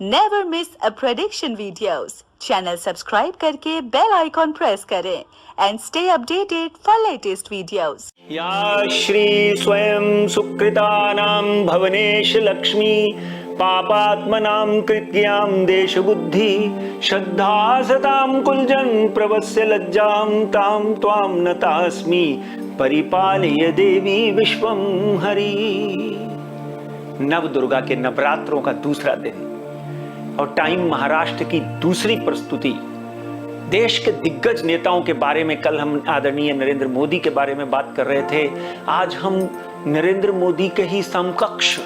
Never miss अ prediction videos. Channel subscribe करके bell icon press करें and stay updated for latest videos. या श्री स्वयं सुकृतानां भवनेश लक्ष्मी पापात्मनां कृत्यां देश बुद्धि श्रद्धा सतां कुलजन प्रवस्य लज्जां तां त्वां नतास्मि परिपालय देवी विश्वं हरि। नव दुर्गा के नवरात्रों का दूसरा दिन और टाइम महाराष्ट्र की दूसरी प्रस्तुति। देश के दिग्गज नेताओं के बारे में कल हम आदरणीय नरेंद्र मोदी के बारे में बात कर रहे थे। आज हम नरेंद्र मोदी के ही समकक्ष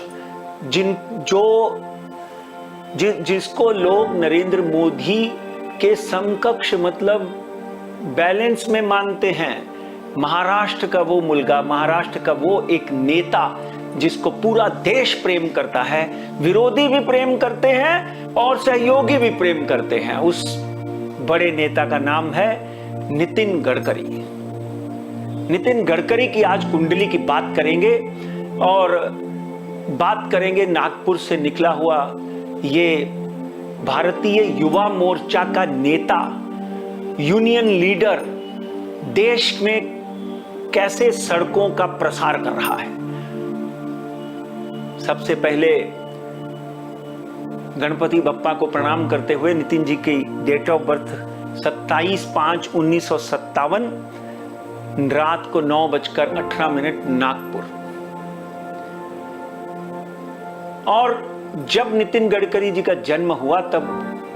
जिसको लोग नरेंद्र मोदी के समकक्ष मतलब बैलेंस में मानते हैं, महाराष्ट्र का वो मुलगा, महाराष्ट्र का वो एक नेता जिसको पूरा देश प्रेम करता है, विरोधी भी प्रेम करते हैं और सहयोगी भी प्रेम करते हैं। उस बड़े नेता का नाम है नितिन गडकरी। नितिन गडकरी की आज कुंडली की बात करेंगे और बात करेंगे नागपुर से निकला हुआ ये भारतीय युवा मोर्चा का नेता, यूनियन लीडर, देश में कैसे सड़कों का प्रसार कर रहा है। सबसे पहले गणपति बप्पा को प्रणाम करते हुए नितिन जी की डेट ऑफ बर्थ 27/5/1957, रात को 9:18 नागपुर। और जब नितिन गडकरी जी का जन्म हुआ तब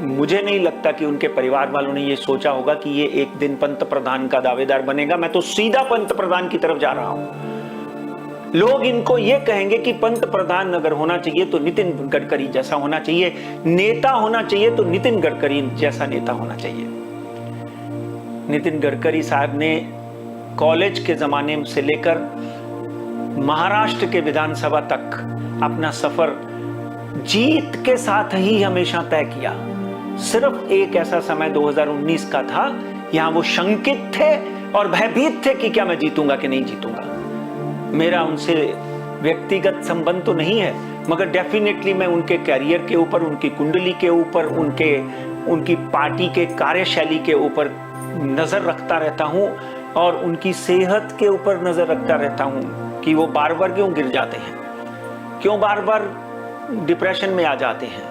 मुझे नहीं लगता कि उनके परिवार वालों ने ये सोचा होगा कि ये एक दिन पंत प्रधान का दावेदार बनेगा। मैं तो सीधा पंत प्रधान की तरफ जा रहा हूं। लोग इनको ये कहेंगे कि पंत प्रधान अगर होना चाहिए तो नितिन गडकरी जैसा होना चाहिए, नेता होना चाहिए तो नितिन गडकरी जैसा नेता होना चाहिए। नितिन गडकरी साहब ने कॉलेज के जमाने से लेकर महाराष्ट्र के विधानसभा तक अपना सफर जीत के साथ ही हमेशा तय किया। सिर्फ एक ऐसा समय 2019 का था, यहां वो शंकित थे और भयभीत थे कि क्या मैं जीतूंगा कि नहीं जीतूंगा। मेरा उनसे व्यक्तिगत संबंध तो नहीं है, मगर डेफिनेटली मैं उनके कैरियर के ऊपर, उनकी कुंडली के ऊपर, उनकी पार्टी के कार्यशैली के ऊपर नजर रखता रहता हूं और उनकी सेहत के ऊपर नजर रखता रहता हूं कि वो बार बार क्यों गिर जाते हैं, क्यों बार बार डिप्रेशन में आ जाते हैं।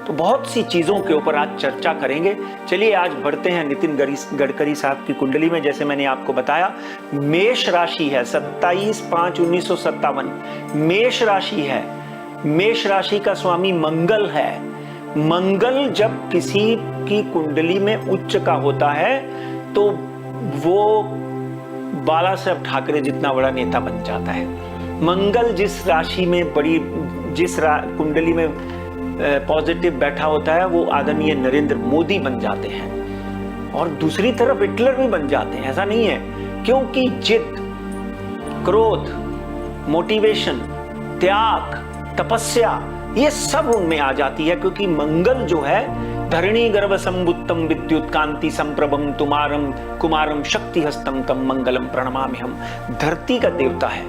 तो बहुत सी चीजों के ऊपर आज चर्चा करेंगे। चलिए आज बढ़ते हैं नितिन गडकरी साहब की कुंडली में। जैसे मैंने आपको बताया, मेष राशि है, 27/5/1957 मेष राशि है। मेष राशि का स्वामी मंगल है। मंगल जब किसी की कुंडली में उच्च का होता है तो वो बाला साहब ठाकरे जितना बड़ा नेता बन जाता है। मंगल जिस राशि में कुंडली में पॉजिटिव बैठा होता है वो आदरणीय नरेंद्र मोदी बन जाते हैं और दूसरी तरफ हिटलर भी बन जाते हैं। ऐसा नहीं है, क्योंकि जिद, क्रोध, मोटिवेशन, त्याग, तपस्या ये सब उनमें आ जाती है। क्योंकि मंगल जो है धरणी गर्भ संबुत्तम विद्युत कांति संप्रभम तुमारम कुमारम शक्ति हस्तम तम मंगलम प्रणमामि हम, धरती का देवता है।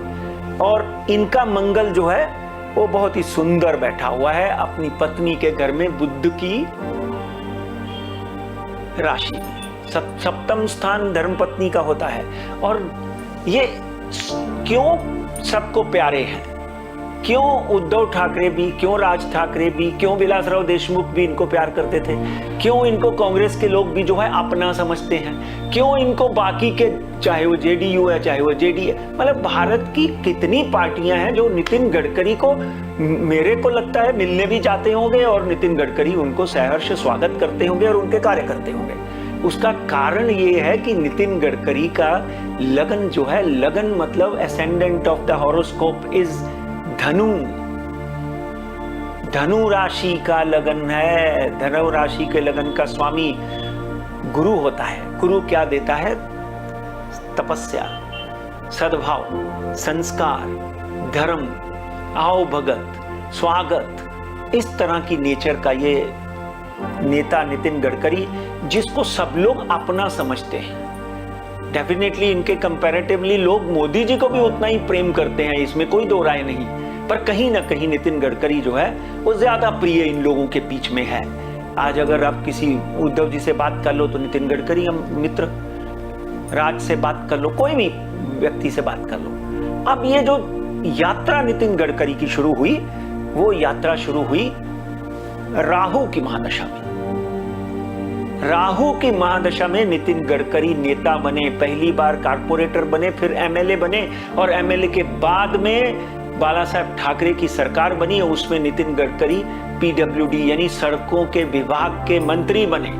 और इनका मंगल जो है वो बहुत ही सुंदर बैठा हुआ है अपनी पत्नी के घर में, बुध की राशि में। सप्तम स्थान धर्मपत्नी का होता है। और ये क्यों सबको प्यारे हैं, क्यों उद्धव ठाकरे भी, क्यों राज ठाकरे भी, क्यों विलासराव देशमुख भी इनको प्यार करते थे, क्यों इनको कांग्रेस के लोग भी जो है अपना समझते हैं, क्यों इनको बाकी के, चाहे वो जेडीयू है चाहे वो जेडी है, मतलब भारत की कितनी पार्टियां हैं जो नितिन गडकरी को, मेरे को लगता है, मिलने भी जाते होंगे और नितिन गडकरी उनको सहर्ष स्वागत करते होंगे और उनके कार्य करते होंगे। उसका कारण ये है कि नितिन गडकरी का लगन जो है, लगन मतलब ascendant of the horoscope is धनु। धनु राशि का लगन है। धनु राशि के लगन का स्वामी गुरु होता है। गुरु क्या देता है? तपस्या, सद्भाव, संस्कार, धर्म, आओ भगत, स्वागत, इस तरह की नेचर का ये नेता नितिन गडकरी, जिसको सब लोग अपना समझते हैं। डेफिनेटली इनके कंपैरेटिवली लोग मोदी जी को भी उतना ही प्रेम करते हैं, इसमें कोई दो राय नहीं। पर कहीं ना कहीं नितिन गडकरी जो है वो ज्यादा प्रिय इन लोगों के बीच में है। आज अगर आप किसी उद्धव जी से बात कर लो तो नितिन गडकरी हम मित्र, राज से बात कर लो, कोई भी व्यक्ति से बात कर लो। अब ये जो यात्रा नितिन गडकरी की शुरू हुई, वो यात्रा शुरू हुई राहु की महादशा में। राहु की महादशा में नितिन गडकरी नेता बने, पहली बार कारपोरेटर बने, फिर एमएलए बने, और एमएलए के बाद में बाला साहब ठाकरे की सरकार बनी और उसमें नितिन गडकरी पीडब्ल्यूडी यानी सड़कों के विभाग के मंत्री बने।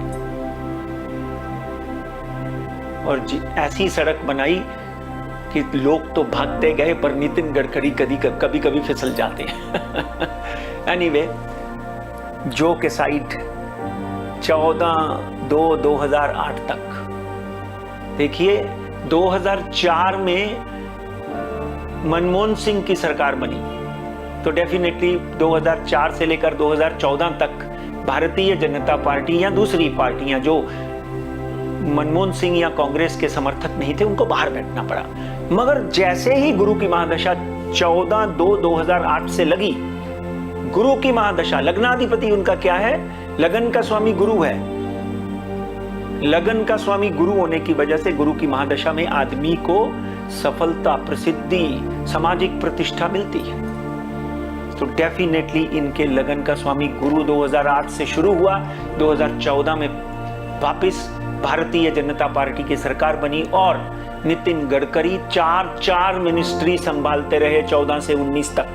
और ऐसी सड़क बनाई कि लोग तो भागते गए पर नितिन गडकरी कभी कभी फिसल जाते हैं। एनीवे, जोक के साइड, 14/2/2008 तक देखिए, 2004 में मनमोहन सिंह की सरकार बनी, तो डेफिनेटली 2004 से लेकर 2014 तक भारतीय जनता पार्टी या दूसरी पार्टियां जो मनमोहन सिंह या कांग्रेस के समर्थक नहीं थे उनको बाहर बैठना पड़ा। मगर जैसे ही गुरु की महादशा 14/2/2008 से लगी, गुरु की महादशा, लग्नाधिपति उनका क्या है, लगन का स्वामी गुरु है। लगन का स्वामी गुरु होने की वजह से गुरु की महादशा में आदमी को सफलता, प्रसिद्धि, सामाजिक प्रतिष्ठा मिलती है। तो डेफिनेटली इनके लगन का स्वामी गुरु 2008 से शुरू हुआ, 2014 में वापस भारतीय जनता पार्टी की सरकार बनी और नितिन गडकरी 4 मिनिस्ट्री संभालते रहे 14 से 19 तक।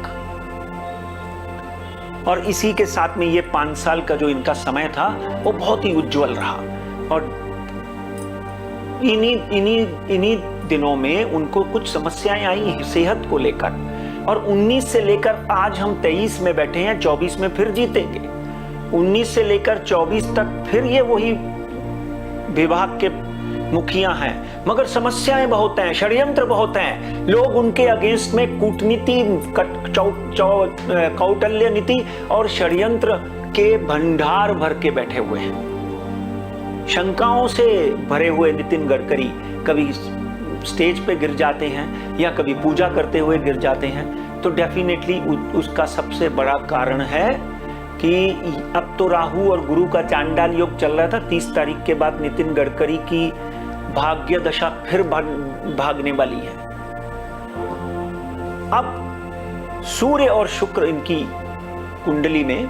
और इसी के साथ में ये 5 साल का जो इनका समय था वो बहुत ही उज्जवल रहा। और इन्हीं दिनों में उनको कुछ समस्याएं आई सेहत को लेकर, और 19 से लेकर आज हम 23 में बैठे हैं, 24 में फिर जीतेंगे। 19 से लेकर 24 तक फिर ये वही विभाग के मुखिया हैं, मगर समस्याएं बहुत हैं, षड्यंत्र बहुत हैं। लोग उनके अगेंस्ट में कूटनीति, कौटल्य नीति और षड्यंत्र के भंडार भर के बैठे हुए हैं। शंकाओं से भरे हुए नितिन गडकरी कभी स्टेज पे गिर जाते हैं या कभी पूजा करते हुए गिर जाते हैं। तो डेफिनेटली उसका सबसे बड़ा कारण है कि अब तो राहु और गुरु का चांडाल योग चल रहा था। 30 तारीख के बाद नितिन गडकरी की भाग्य दशा फिर भागने वाली है। अब सूर्य और शुक्र इनकी कुंडली में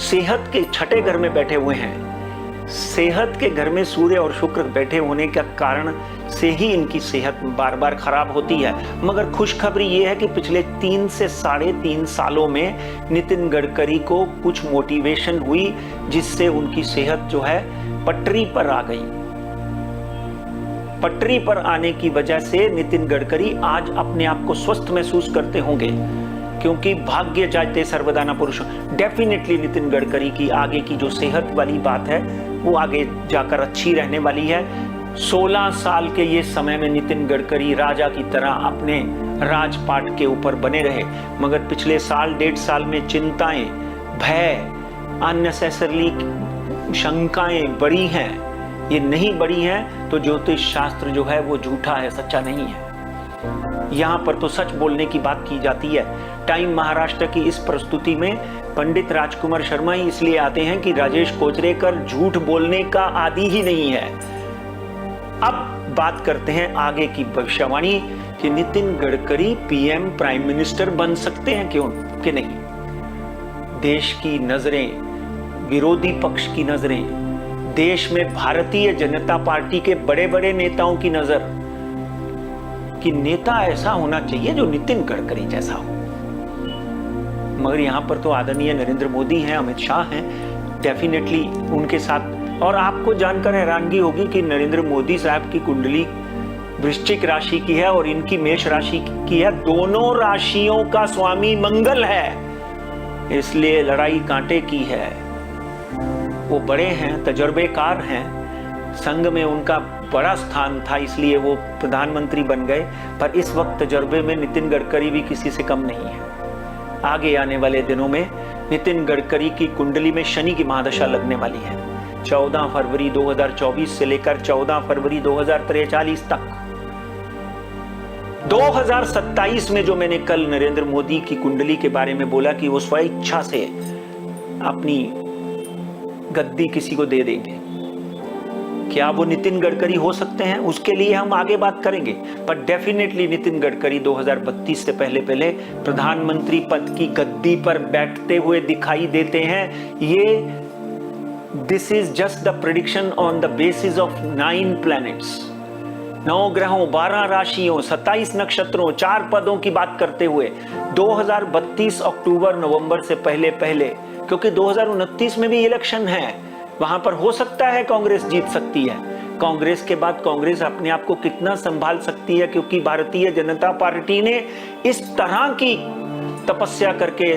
सेहत के 6ठे घर में बैठे हुए हैं। सेहत के घर में सूर्य और शुक्र बैठे होने का कारण से ही इनकी सेहत बार बार खराब होती है। मगर खुशखबरी ये है कि पिछले 3 से 3.5 सालों में नितिन गडकरी को कुछ मोटिवेशन हुई, जिससे उनकी सेहत जो है पटरी पर आ गई। पटरी पर आने की वजह से नितिन गडकरी आज अपने आप को स्वस्थ महसूस करते होंगे, क्योंकि भाग्य जाते सर्वदा न पुरुष। डेफिनेटली नितिन गडकरी की आगे की जो सेहत वाली बात है वो आगे जाकर अच्छी रहने वाली है। 16 साल के ये समय में नितिन गडकरी राजा की तरह अपने राजपाट के ऊपर बने रहे, मगर पिछले साल 1.5 साल में चिंताएं, भय, अननेसेसरली शंकाएं बढ़ी हैं। ये नहीं बढ़ी हैं तो ज्योतिष शास्त्र जो है वो झूठा है, सच्चा नहीं है। यहाँ पर तो सच बोलने की बात की जाती है। टाइम महाराष्ट्र की इस प्रस्तुति में पंडित राजकुमार शर्मा ही इसलिए आते हैं कि राजेश कोचरेकर झूठ बोलने का आदी ही नहीं है। अब बात करते हैं आगे की भविष्यवाणी कि Nitin Gadkari PM, prime minister बन सकते हैं, क्यों कि नहीं। देश की नजरें, विरोधी पक्ष की नजरें, देश में भारतीय जनता पार्टी के बड़े बड़े नेताओं की नजर कि नेता ऐसा होना चाहिए जो नितिन गडकरी जैसा हो। मगर यहां पर तो आदरणीय नरेंद्र मोदी हैं, अमित शाह हैं, डेफिनेटली उनके साथ। और आपको जानकर हैरानगी होगी कि नरेंद्र मोदी साहब की कुंडली वृश्चिक राशि की है और इनकी मेष राशि की है। दोनों राशियों का स्वामी मंगल है, इसलिए लड़ाई कांटे की है। वो बड़े हैं, तजुर्बेकार हैं, संघ में उनका बड़ा स्थान था, इसलिए वो प्रधानमंत्री बन गए। पर इस वक्त तजुर्बे में नितिन गडकरी भी किसी से कम नहीं है। आगे आने वाले दिनों में नितिन गडकरी की कुंडली में शनि की महादशा लगने वाली है 14 फरवरी 2024 से लेकर 14 फरवरी 2043 तक। 2027 में जो मैंने कल नरेंद्र मोदी की कुंडली के बारे में बोला कि वो स्वेच्छा से अपनी गद्दी किसी को दे देंगे, क्या वो नितिन गडकरी हो सकते हैं? उसके लिए हम आगे बात करेंगे, पर डेफिनेटली नितिन गडकरी 2032 से पहले पहले प्रधानमंत्री पद की गद्दी पर बैठते हुए दिखाई देते हैं। ये this is just the prediction on the basis of 9 planets, 9 ग्रहों, 12 राशियों, 27 नक्षत्रों, 4 पदों की बात करते हुए 2032 अक्टूबर नवंबर से पहले पहले, क्योंकि 2029 में भी इलेक्शन है, वहां पर हो सकता है कांग्रेस जीत सकती है। कांग्रेस के बाद कांग्रेस अपने आप को कितना संभाल सकती है, क्योंकि भारतीय जनता पार्टी ने इस तरह की तपस्या करके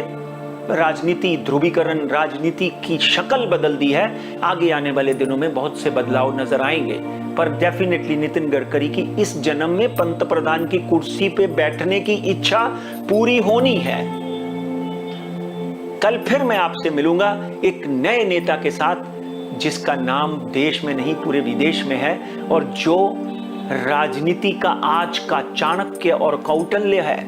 राजनीति, ध्रुवीकरण, राजनीति की शक्ल बदल दी है। आगे आने वाले दिनों में बहुत से बदलाव नजर आएंगे, पर डेफिनेटली नितिन गडकरी की इस जन्म में पंतप्रधान की कुर्सी पे बैठने की इच्छा पूरी होनी है। कल फिर मैं आपसे मिलूंगा एक नए नेता के साथ, जिसका नाम देश में नहीं पूरे विदेश में है, और जो राजनीति का आज का चाणक्य और कौटिल्य है,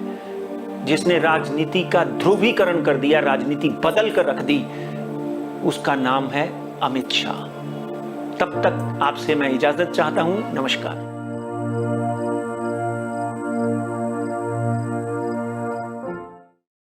जिसने राजनीति का ध्रुवीकरण कर दिया, राजनीति बदल कर रख दी, उसका नाम है अमित शाह। तब तक आपसे मैं इजाजत चाहता हूं। नमस्कार।